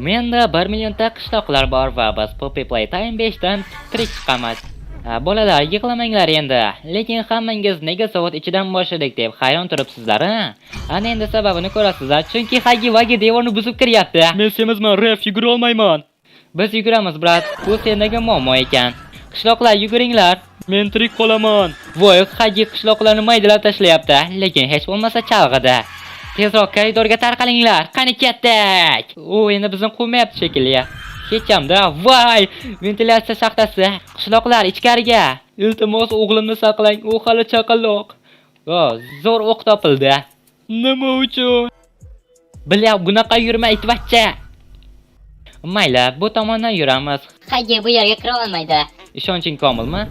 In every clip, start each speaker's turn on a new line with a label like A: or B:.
A: Menda 1 millionta qishloqlar bor va biz Poppy Playtime 5 dan tirik chiqamiz. Bolalar, yig'lamanglar endi. Lekin hammangiz nega soat ichidan boshladik deb hayron turibsizlar, a? Ana endi sababini ko'rasizlar, chunki Hagi-Vagi devorni buzib kiryapti.
B: Men semizman, Ref, yugura olmayman.
A: Biz yuguramiz, brat. Bu sendagi muammo ekan. Qishloqlar, yuguringlar.
B: Men tirik qolaman.
A: Voy, Hagi qishloqlarni maydalab tashlayapti, lekin hech bo'lmasa chalg'ida. Tezroq koridorga tarqalinglar. Qani ketdik. U endi bizni quvmayapti shekilli. Hechamda. Voy, ventilyatsiya shaxtasi. Qishloqlar ichkariga.
B: Iltimos, o'g'limni saqlang, u hali chaqaloq.
A: Zo'r o'q topildi.
B: Nima uchun?
A: Bilya, bunaqa yurma itvachcha. Mayli, bu tomondan yuramiz.
C: Hagi bu yerga kira olmaydi.
A: Ishonching komilmi?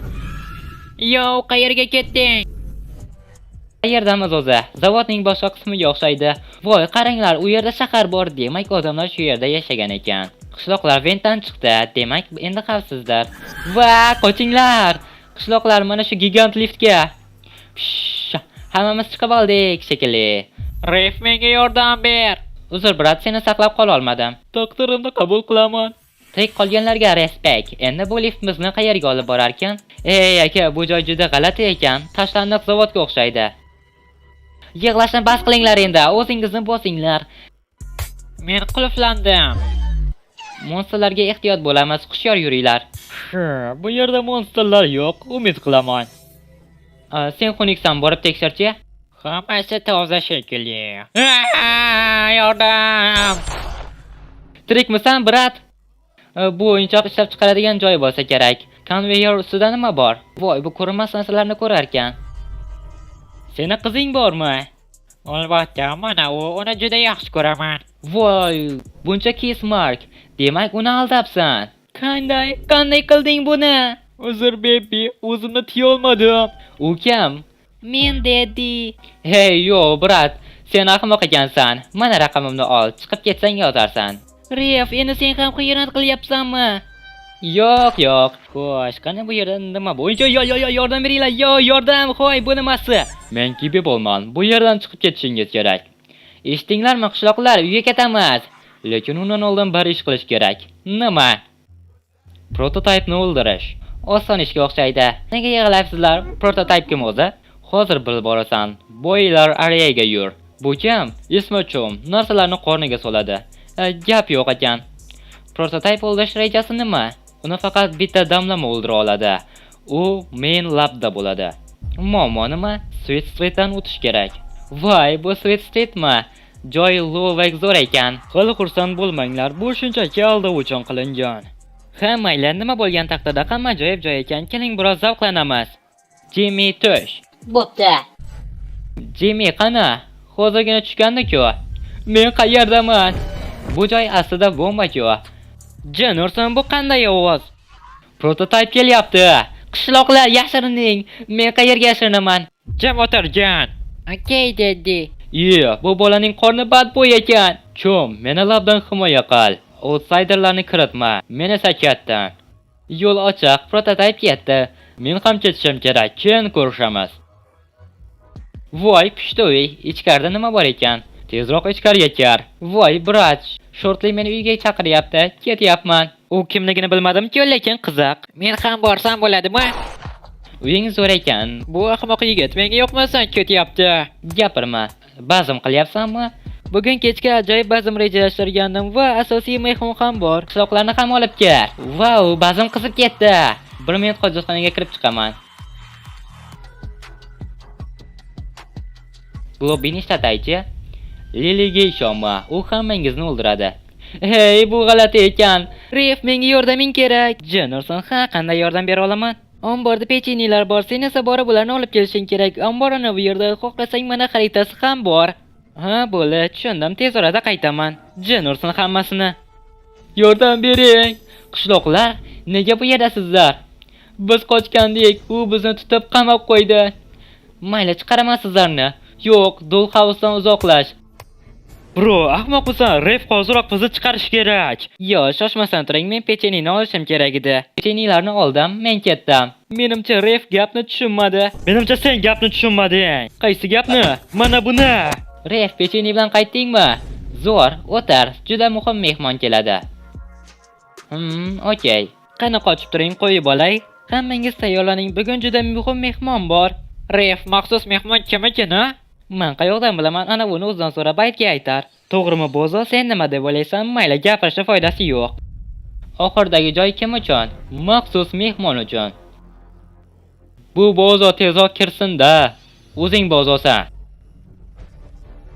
B: Yo'q, qayerga ketding?
A: Qayerdamiz o'zi? Zavodning boshqa qismiga o'xshaydi. Voy, qaranglar, u yerda shahar bor, demak odamlar shu yerda yashagan ekan. Qishloqlar ventdan chiqdi, demak endi xavfsizdir. Va, qochinglar! Qishloqlar mana shu gigant liftga. Hammamiz chiqib oldik shekilli.
B: Ref, menga yordam ber.
A: Uzr, brat, seni saqlab qola olmadim.
B: Taqdirimni qabul qilaman.
A: Tirik qolganlarga respekt. Endi bu lift bizni qayerga olib borar ekan? Ey aka, bu joy juda g'alati ekan. Tashlandiq zavodga o'xshaydi. Yig'lashni bas qilinglar endi, o'zingizni bosinglar.
B: Men qulflandim.
A: Monsterlarga ehtiyot bo'lamiz, hushyor yuringlar.
B: Bu yerda monsterlar yo'q, umid qilaman.
A: Sen xunuksan, borib tekshirchi.
B: Hammasi toza shekilli. Yordam!
A: Tirikmisan, brat? Bu o'yinchoq ishlab chiqaradigan joy bo'lsa kerak. Konveyor ustida nima bor? Voy, bu ko'rinmas narsalarni ko'rar ekan.
B: Seni qizing bormi? Albatta, mana uni juda yaxshi ko'raman.
A: Voy, bunchaki Mark. Demak, uni aldabsan. Qanday qilding buni?
B: Uzr, baby, o'zimni tiya olmadim.
A: U kim?
C: Men Daddy.
A: Hey, yo, brat, sen ahmoq ekansan. Mana raqamimni ol, chiqib ketsang yozarsan.
C: Ref, endi sen ham xiyonat qilyapsanmi?
A: Yo'q. Xo'sh, qani bu yerda nima bo'yicha? Yordam beringlar. Yordam, qo'y, bu nimasi? Men Kibibolman. Bu yerdan chiqib ketishingiz kerak. Eshitdinglarmi, qishloqlar, uyga ketamiz. Lekin undan oldin bir ish qilish kerak. Nima? Prototipni o'ldirish. Oson ishga o'xshaydi. Nega yig'layapsizlar? Prototip kim o'zi? Hozir bilib borasan. Boylar areaga yur. Bu kim? Ismochum. Narsalarni qorniga soladi. Gap yo'q ekan. Prototip o'ldirish rejasi nima? Uni faqat bitta damlama o'ldira oladi. U main labda bo'ladi. Muammo nima? Sweet Streetdan o'tish kerak. Voy, bu Sweet Streetmi? Joy lo'vak zo'r ekan.
B: Hali xursand bo'lmanglar, bu shunchaki aldov uchun qilingan.
A: Mayli, nima bo'lgan taqdirda hamma ajoyib joy ekan. Keling, biroz zavqlanamiz. Jimmy tush.
C: Bo'pti.
A: Jimmy qani? Hozirgina tushgandi-ku. Men qayerdaman? Bu joy aslida bomba-ku.
B: Jennerson, bu qanday ovoz?
A: Prototip kelyapti. Qishloqlar, yashirining. Men qayerga yashirinaman?
B: Jim o'tirgan.
C: Okay, Daddy.
A: Bu bolaning qorni badbo'y ekan. Chum, meni labdan himoya qil. Outsiderlarni kiritma. Men esa ketdim. Yo'l ochiq, prototip ketdi. Men ham ketishim kerak. Keyin ko'rishamiz. Voy, pushtoy, ichkarida nima bor ekan? Tezroq ichkariga kir. Voy, brat, shortli meni uyga chaqiryapti. Ketyapman.
B: U kimligini bilmadim-ku, lekin qiziq. Men ham borsam bo'ladimi?
A: Uying zo'r ekan.
B: Bu ahmoq yigit menga yoqmasdan ketyapti.
A: Gapirma. Bazm qilyapsanmi?
B: Bugun kechga ajoyib bazm rejalashtirgandim va asosiy mehmon ham bor.
A: Qishloqlarni ham olib kel. Vau, bazm qizib ketdi. 1 minut hojatxonaga kirib chiqaman. Globini ishlataychi. Liliga ishonma, u hammangizni o'ldiradi. Hey, bu g'alati ekan.
C: Ref, menga yordaming kerak.
A: Jennerson, qanday yordam bera olaman?
C: Omborda pechenilar bor, sen esa borib ularni olib kelishing kerak. Omborni bu yerda, xohlasang mana xaritasi ham bor.
A: Bo'ldi, tushundim. Tez orada qaytaman. Jennerson hammasini. Yordam bering. Qishloqlar, nega bu yerdasizlar? Biz qochgandik, u bizni tutib qamab qo'ydi. Mayli, chiqaraman sizlarni. Yo'q, Dollhouse'dan uzoqlash.
B: Bro, ahmoqmisan? Ref hoziroq bizni chiqarish kerak.
A: Shoshmasdan turing, men pechenini olishim kerak edi. Pechenilarni oldim, men ketdim.
B: Menimcha Ref gapni tushunmadi. Menimcha sen gapni tushunmading.
A: Qaysi gapni?
B: Mana buni.
A: Ref, pecheni bilan qaytdingmi? Zo'r, o'tar. Juda muhim mehmon keladi. Okey.
C: Qani qochib turing, qo'yib olay. Hammangiz tayyorlaning, bugun juda muhim mehmon bor.
B: Ref, maxsus mehmon kim ekan, a?
C: Men qayoqdan bilaman, ana buni o'zidan so'rab aytga aytar. To'g'rimi Bozo, sen nima deb o'ylaysan? Mayli, gapirishda foydasi yo'q.
A: Oxirdagi joy kim uchun? Maxsus mehmon uchun. Bu Bozo tezroq kirsin-da. O'zing Bozosan.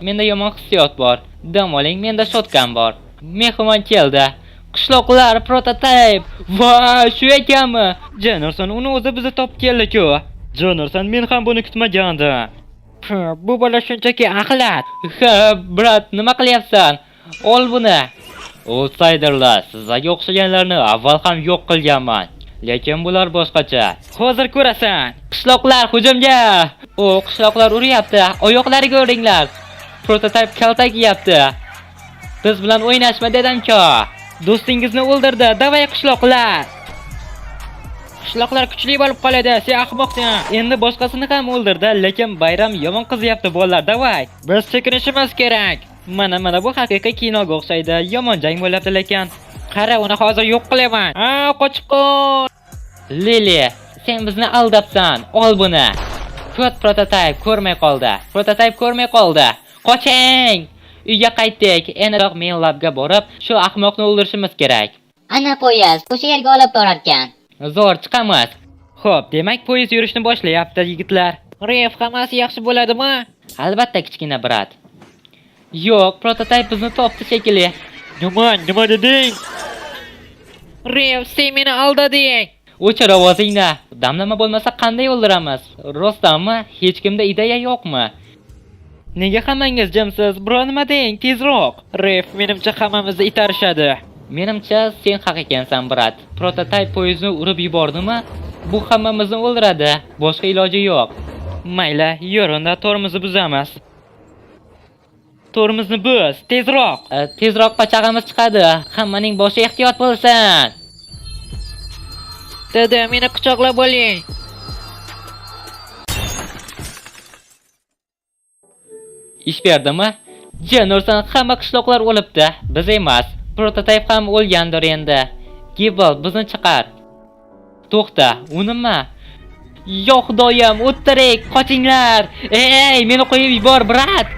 A: Menda yomon hissiyot bor. Dam oling, menda shotgun bor. Mehmon keldi. Qishloqlar prototip. Voy, shu ekanmi?
C: Jennerson uni o'zi bizni topib keldi-ku. Jennerson, men ham buni kutmagandim.
B: Bu bola shunchaki axlat.
A: Ha, brat, nima qilyapsan? Ol buni. Outsiderlar, sizlarga o'xshaganlarni avval ham yo'q qilganman. Lekin bular boshqacha.
C: Hozir ko'rasan.
A: Qishloqlar hujumga! Qishloqlar uryapti. Oyoqlariga o'ringlar. Prototip kaltak yeyapti. Biz bilan o'ynashma dedim-ku.
C: Do'stingizni o'ldirdi. Davay qishloqlar.
B: Qishloqlar kuchli bo'lib qoladi. Sen ahmoqsan.
C: Endi boshqasini ham o'ldirdi, lekin bayram yomon qizyapti bolalar. Davay.
B: Biz chekinishimiz kerak.
C: Mana bu haqiqiy kinoga o'xshaydi. Yomon jang bo'lyapti lekin.
B: Qara, uni hozir yo'q qilaman. Qochib qol.
A: Lili, sen bizni aldabsan. Ol buni. Kod prototip ko'rmay qoldi. Qoching! Uyga qaytdik. Endi men labga borib, shu ahmoqni o'ldirishimiz kerak.
D: Ana poyezd o'sha yerga olib borarkan.
A: Zo'r, chiqamiz.
C: Xo'p, demak poyezd yurishni boshlayapti, yigitlar.
B: Ref, hammasi yaxshi bo'ladimi?
A: Albatta, kichkina brat. Yo'q, prototip bizni topdi shekilli.
B: Nima deding? Ref, sen meni aldading.
A: O'chir ovozingni. Damlama bo'lmasa qanday o'ldiramiz? Rostdanmi? Hech kimda ideya yo'qmi?
C: Nega hammangiz jimsiz? Biror nima deng, tezroq.
B: Ref, menimcha hammamizni itarishadi.
A: Menimcha sen haq ekansan, brat. Prototip poyezdni urib yubordimi? Bu hammamizni o'ldiradi. Boshqa iloji yo'q.
C: Mayli, yur unda tormozni buzamiz. Tormozni buz, tezroq.
A: Tezroq pachag'imiz chiqadi. Hammaning boshi ehtiyot bo'lsin.
B: Dada, meni quchoqlab oling.
A: Ish berdimi? Jennerson, hamma qishloqlar o'libdi. Biz emas. Prototip ham o'lgandir endi. Gibble, bizni chiqar. To'xta, u nima? Yo xudoyim, o'ttirik, qochinglar. Ey, meni qo'yib yubor, brat.